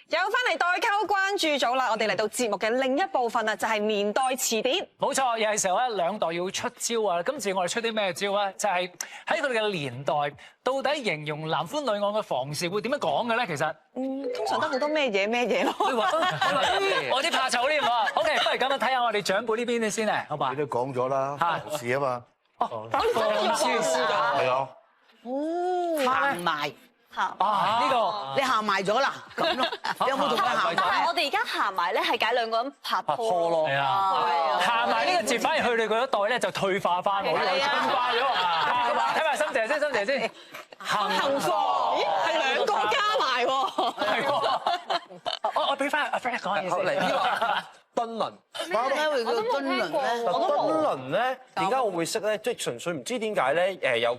又翻嚟代溝關注組啦！我哋嚟到節目嘅另一部分啊，就係年代詞典。冇錯，又係時候咧，兩代要出招啊！今次我哋出啲咩招啊？就係喺佢哋嘅年代，到底形容男歡女愛嘅房事會點樣講嘅咧？其實通常都好多咩嘢咯。我啲怕醜添喎。OK， 不如咁樣睇下我哋長輩呢邊先咧，好嘛？你都講咗啦，房事啊嘛。哦，房事㗎。係啊。行埋。啊！呢個你行埋咗啦，咁咯。你有冇同佢行但係埋？我哋而家行埋咧，係解兩個人拍拖咯。係啊，行埋呢個字，反而去你嗰一代咧就退化翻喎，又進化咗啊！睇埋心姐先，心姐先。幸福，咦，係兩個加埋喎。係喎。我俾翻阿 Fred 講下嘢先。嚟呢個敦倫，點解會叫敦倫咧？敦倫咧點解我會識咧？即係純粹唔知點解咧？誒有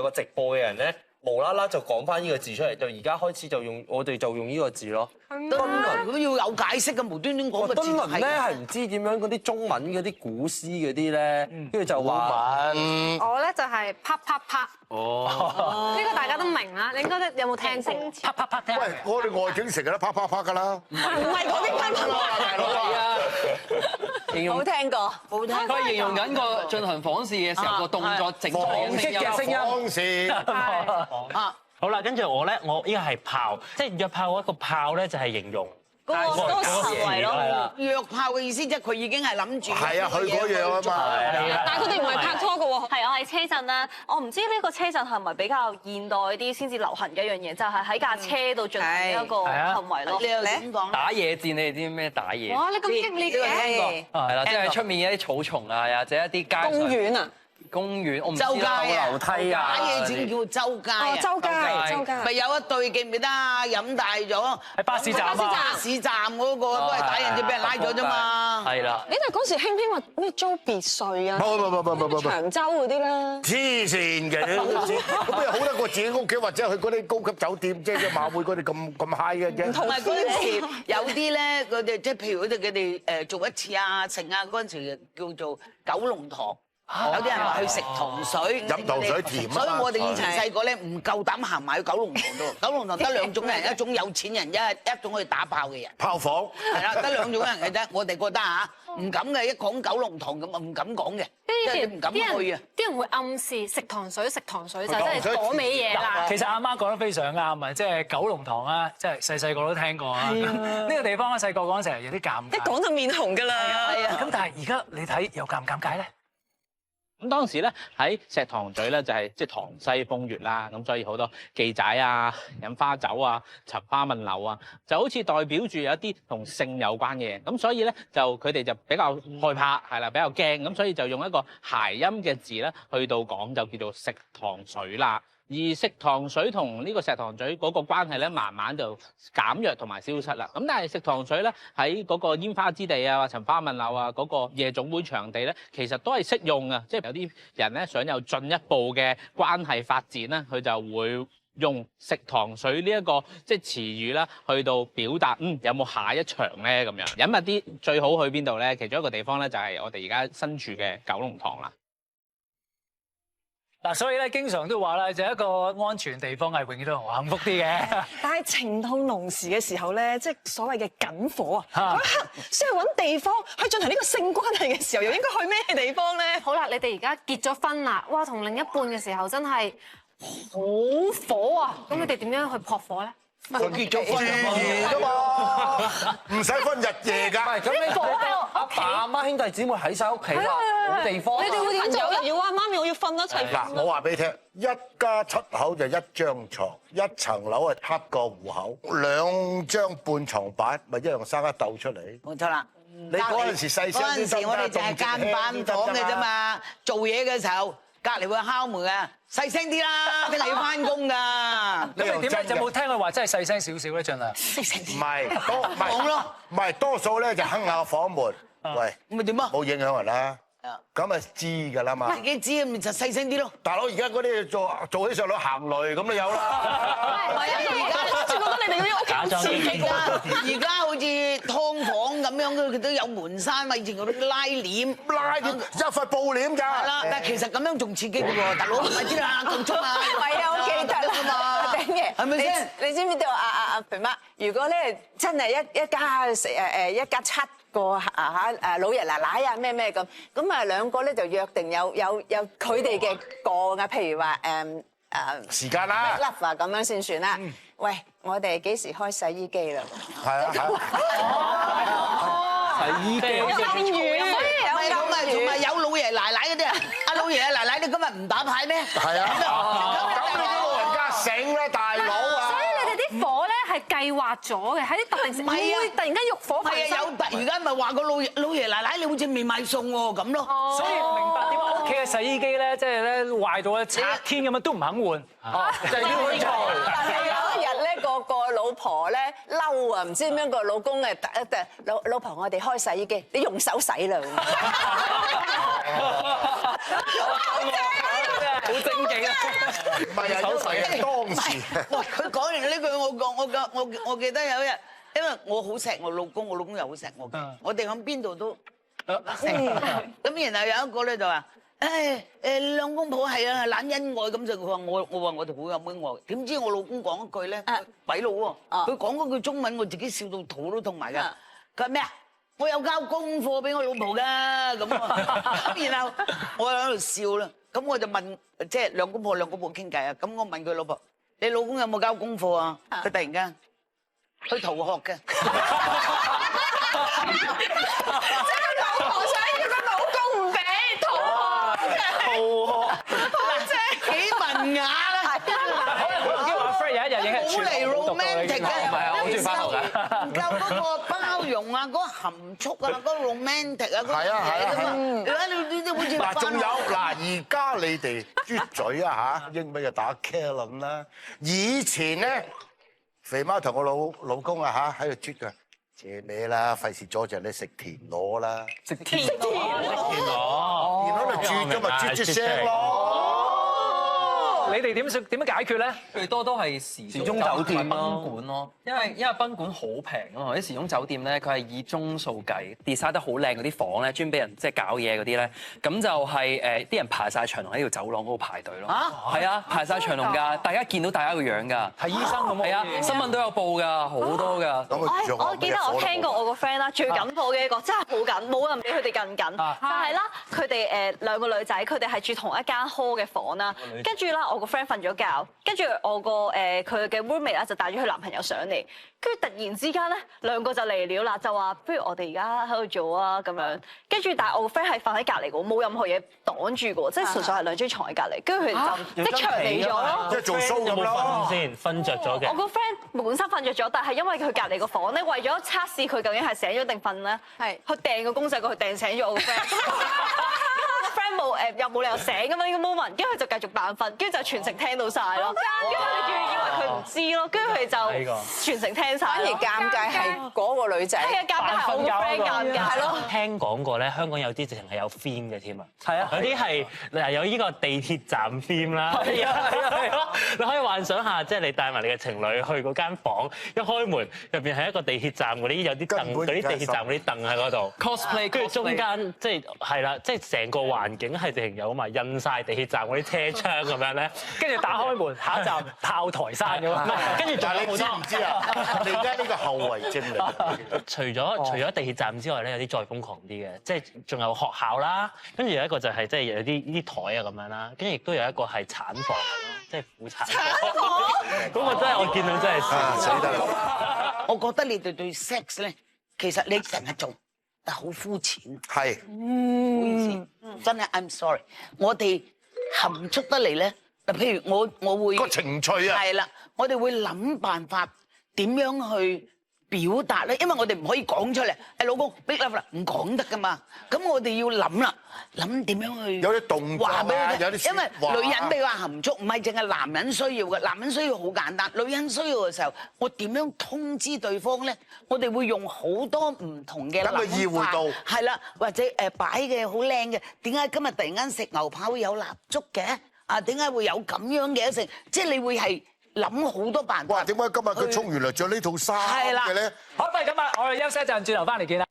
個直播嘅人咧，無啦啦就講翻呢個字出嚟，到而家開始就用我哋就用呢個字咯。敦倫都要有解釋嘅，無端端講個字敦倫咧係唔知點樣嗰啲中文嗰啲古詩嗰啲咧，跟住就話我咧就係啪啪啪。哦，呢個大家都明啦，你應該有冇聽過？啪啪啪聽。喂，我哋外景成日都啪啪啪㗎啦。唔係嗰啲啪啪啪，大佬啊！形容冇聽過，冇聽過。佢形容緊個進行房事嘅時候個動作整房式嘅聲音，房事。啊，好啦，跟住我咧，我依家係炮，即係約炮嗰個炮咧，就係形容嗰個行為咯。約炮嘅意思即係佢已經係諗住。係啊，去嗰樣啊嘛。但係佢哋唔係拍拖嘅喎。係，我係車震啦。我唔知呢個車震係咪比較現代啲先至流行嘅一樣嘢，就係喺架車度進行一個行為咯。你又點講？打野戰，你哋知咩打野？哇！你咁激烈嘅，係啦，即係出面一啲草叢啊，或者一啲街上公園啊，公園，我唔知周街啦，啊，樓梯啊，打野戰叫周街啊。周街。咪有一對記唔記得啊？飲大咗喺巴士站啊。巴士站嗰個都係打人哋，俾人拉咗啫嘛。係啦。你哋嗰時興唔興話咩租別墅啊？唔。長洲嗰啲啦。黐線嘅，咁又好得過自己屋企或者去嗰啲高級酒店，即係馬會嗰啲咁 high 嘅啫。同埋嗰陣時有啲咧，佢哋即係譬如佢哋做一次啊、成啊嗰陣時叫做九龍塘。有啲人話去食糖水，飲糖水甜啊嘛。所以我哋以前細個咧唔夠膽行埋去九龍塘度。九龍塘得兩種人，一種有錢人，一種去打炮嘅人。炮房係啦，得兩種人嘅啫。我哋覺得嚇唔敢嘅，一講九龍塘咁啊唔敢講嘅，即係唔敢去啊。啲人會暗示食糖水就真係嗰味嘢啦。其實阿媽講得非常啱啊！即係九龍塘啊，即係細個都聽過啊。呢個地方咧，細個嗰陣時有啲尷尬。一講就面紅㗎啦。係啊。咁但係而家你睇又尷唔尷尬咧？咁當時咧喺石塘咀咧就係即係塘西風月啦，咁所以好多記仔啊、飲花酒啊、尋花問柳啊，就好似代表住有一啲同性有關嘅嘢，咁所以咧就佢哋就比較害怕，係啦，比較驚，咁所以就用一個諧音嘅字咧去到講就叫做食糖水啦。而食糖水同呢個石塘咀嗰個關係咧，慢慢就減弱同埋消失啦。咁但係食糖水咧喺嗰個煙花之地啊、尋花問柳啊嗰個夜總會場地咧，其實都係適用嘅。即係有啲人咧想有進一步嘅關係發展咧，佢就會用食糖水呢一個即係詞語啦，去到表達有冇下一場咧咁樣。隱密啲最好去邊度咧？其中一個地方咧就係我哋而家身處嘅九龍塘啦。嗱，所以咧，經常都話咧，就一個安全地方係永遠都好幸福啲嘅。但係情到濃時嘅時候咧，即係所謂嘅緊火啊！嗰一刻先去揾地方去進行呢個性關係嘅時候，又應該去咩地方咧？好啦，你哋而家結咗婚啦，哇，同另一半嘅時候真係好火啊！咁你哋點樣去撲火咧？佢結咗婚㗎嘛，唔使分日夜㗎。咁你阿爸阿媽兄弟姊妹喺晒屋企啦，冇地方。你哋會點做？要啊，媽咪，我要瞓一齊。嗱，我話俾你聽，一家7口就一張床，一層樓係7個戶口，2張半床板，咪一樣生一竇出嚟。冇錯啦。你嗰陣時細聲嗰陣時我哋就係間板房嘅啫嘛，做嘢嘅時候隔離會敲門啊，細聲啲啦，聽日要翻工㗎。咁你點解有冇聽佢話真係細聲少少咧？盡量。唔係，唔係多數咧就哼下房門，喂，咁咪點啊？冇影響人啦。咁咪知㗎啦嘛。自己知咪就細聲啲咯。大佬而家嗰啲做起上嚟行雷咁就有啦。唔係啊，而家覺得你哋嗰啲屋企好刺激啊！而家好似劏房咁樣，佢都有門閂嘛，以前嗰啲拉簾，一塊布簾㗎。係啦，但係其實咁樣仲刺激嘅喎，大佬快啲啦，咁速啊！係啊，我記得㗎嘛，頂爺係咪先？你知唔知道阿肥媽？如果咧真係一家7個老爺奶奶啊咩咁啊兩個咧就約定有佢哋嘅個啊，譬如話時間啦 love 啊咁樣先算啦。喂，我哋幾時開洗衣機啦？係啊，洗衣機有金魚，唔係同埋有老爺奶奶嗰啲啊，阿老爺奶奶你今日唔打牌咩？係啊，咁你啲老人家醒啦，大佬啊！所以你哋啲火咧係計劃咗嘅，喺啲特定時唔會突然間欲火焚身。係啊，而家咪話個老爺奶奶你好似未買餸喎咁咯。所以明白點解屋企嘅洗衣機咧，即係咧壞到咧拆天咁樣都唔肯換，就係要去做。但係有一日咧，個老婆咧嬲啊，唔知點樣個老公老婆，我哋開洗衣機，你用手洗啦。好正經啊！唔係啊，因為當時喂，佢講完呢句，我記得有一日，因為我好錫我老公，我老公又好錫我嘅，我哋喺邊度都錫。咁然後有一個咧就話：兩公婆係啊，懶恩愛咁就佢話我話我哋好有恩愛。點知我老公講一句咧，鬼佬喎，佢講嗰句中文，我自己笑到肚都痛埋㗎。佢話咩啊？我有交功課俾我老婆㗎咁啊。咁然後我喺度笑啦。咁我就問，即係兩公婆傾偈啊。咁我問佢老婆：你老公有冇交功課啊？佢突然間去逃學嘅。老婆想要個老公唔俾幾文雅啦！阿 Fred 有一日影係好嚟 romantic 嘅，係啊，我好中意翻學㗎。唔夠嗰個包容啊，嗰個含蓄啊，嗰個 romantic 啊，係啊係啊你睇你好似嗱，仲有嗱，而家你哋啜嘴啊嚇，英文就打 Karen 啦。以前咧，肥媽同我老公啊嚇喺度啜㗎，借咩啦？費事阻住你食田螺啦，食田田螺嚟啜咗咪啜聲咯。你哋點樣解決咧？最多都係時鐘酒店賓館咯，因為賓館好平啊嘛，啲時鐘酒店咧佢係以鐘數計 design 得好靚嗰啲房咧，專俾人即係搞嘢嗰啲咧，咁就係啲人排晒長龍喺條走廊嗰度排隊咯。係啊，排晒長龍㗎，大家見到大家個樣㗎。睇醫生咁係啊，新聞都有報㗎，好多㗎。我記得我聽過我個 friend 啦，最緊火嘅一個真係好緊，冇人比佢哋更緊。但係啦，佢哋兩個女仔，佢哋係住同一間 hall 嘅房啦，跟住啦我個 friend 瞓咗覺，跟住我個佢嘅 roommate 啦就帶咗佢男朋友上嚟，跟住突然之間咧兩個就嚟了啦，就話不如我哋而家喺度做啊咁樣，跟住但係我個 friend 係瞓喺隔離嘅，冇任何嘢擋住嘅，即係純粹係兩張床喺隔離，跟住佢就即場嚟咗咯。即係做 show 咁咯。先瞓着咗嘅。我個 friend 本身瞓着咗，但係因為佢隔離個房咧，為咗測試佢究竟係醒咗定瞓咧，係佢掟個公仔過去掟醒咗我個 friend。又冇理由醒㗎嘛呢個 moment，跟住佢就繼續扮瞓，跟住就全程聽到晒咯。跟住佢哋仲以為佢唔知咯，跟住佢就全程聽晒。反而尷尬係嗰個女仔，係啊，尷尬係我個 friend 尷尬係咯。聽講過咧，香港有啲直情係有 theme 嘅添啊。係啊，有啲係嗱有呢個地鐵站 theme 啦。係啊，你可以幻想下，即係你帶埋你嘅情侶去嗰間房，一開門入邊係一個地鐵站嗰啲有啲凳，嗰啲地鐵站嗰啲凳喺嗰度 cosplay，跟住中間即係啦，即係成個環境係直情有埋印晒地鐵站嗰啲車窗咁樣咧，跟住打開門，下一站炮台山咁啊！跟住仲有好但係你知唔多。知啊？你而家呢個後遺症嚟嘅。除咗地鐵站之外咧，有啲再瘋狂啲嘅，即係仲有學校啦，跟住有一個就係即係有啲台啊咁樣啦，跟住亦都有一個係產房咯，即係婦產房。嗰個真係我見到真係死得啦！我覺得你哋對 sex 咧，其實你成日做，但係好膚淺。係。唔好意思，真係 I'm sorry。我哋含蓄得嚟咧，嗱，譬如我會個情趣啊。係啦，我哋會諗辦法點樣去表達咧，因為我哋唔可以講出嚟。老公 big love 啦，唔講得噶嘛。咁我哋要諗啦，諗點樣去有啲動作啊，話俾佢聽有啲因為説話女人比較含蓄，唔係淨係男人需要嘅。男人需要好簡單，女人需要嘅時候，我點樣通知對方咧？我哋會用好多唔同嘅等佢意會到係啦，或者擺嘅好靚嘅。點解今日突然間食牛扒會有蠟燭嘅？啊，點解會有咁樣嘅食？即係你會係諗好多辦法。哇！點解今日佢沖完涼着呢套衫嘅咧？好，不如咁啊，我哋休息一陣，轉頭翻嚟見啦。